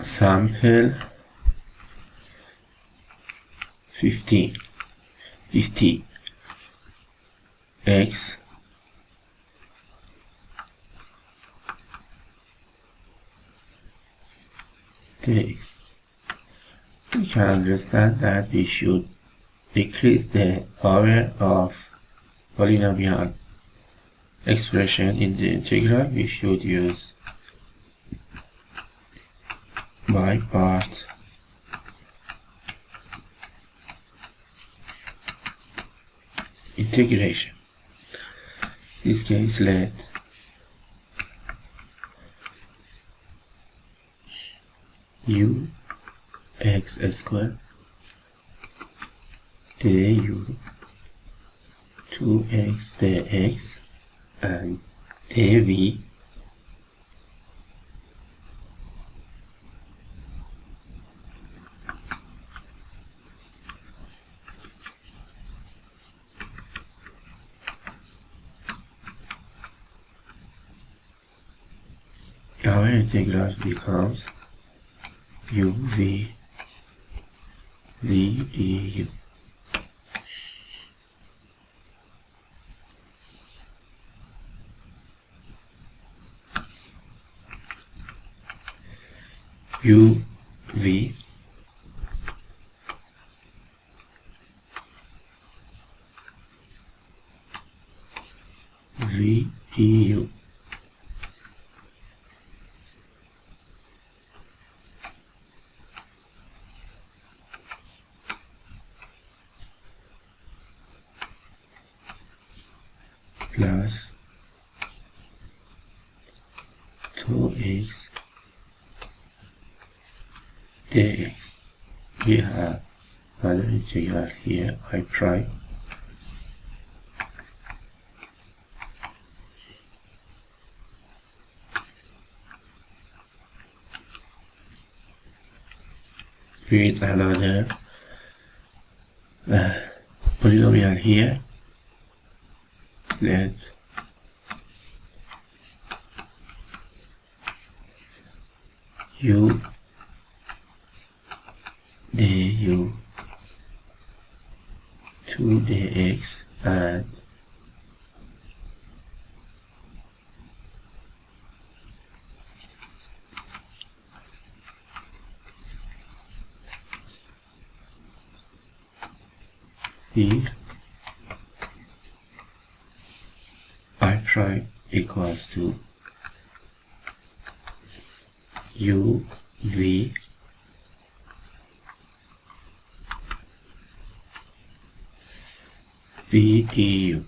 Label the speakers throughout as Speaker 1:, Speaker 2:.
Speaker 1: sample 50 x dx. We can understand that we should decrease the power of polynomial expression in the integral. We should use by part integration. In this case, let u x squared du 2x dx and dv our integral becomes uv v du. u v v du plus 2x dx. We have another integral here, I prime with another polynomial here. Let u du 2 dx and v I prime equals to u v v du.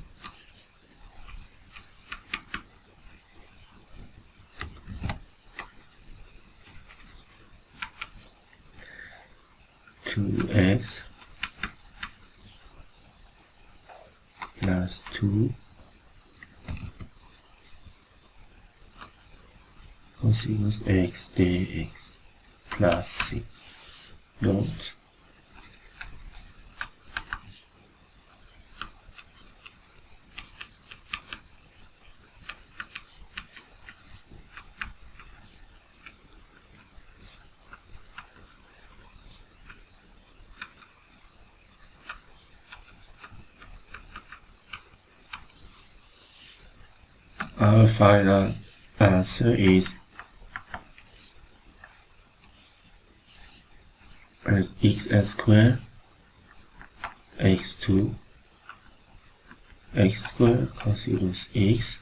Speaker 1: Two x plus 2 cosinus x dx plus c. Note our final answer is as x squared x2 x squared cosinus x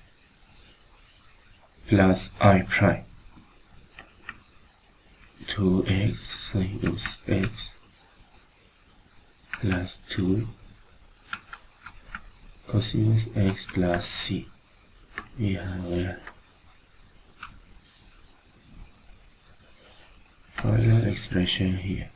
Speaker 1: plus I prime 2x sinus x plus 2 cosinus x plus c. We have a final expression here.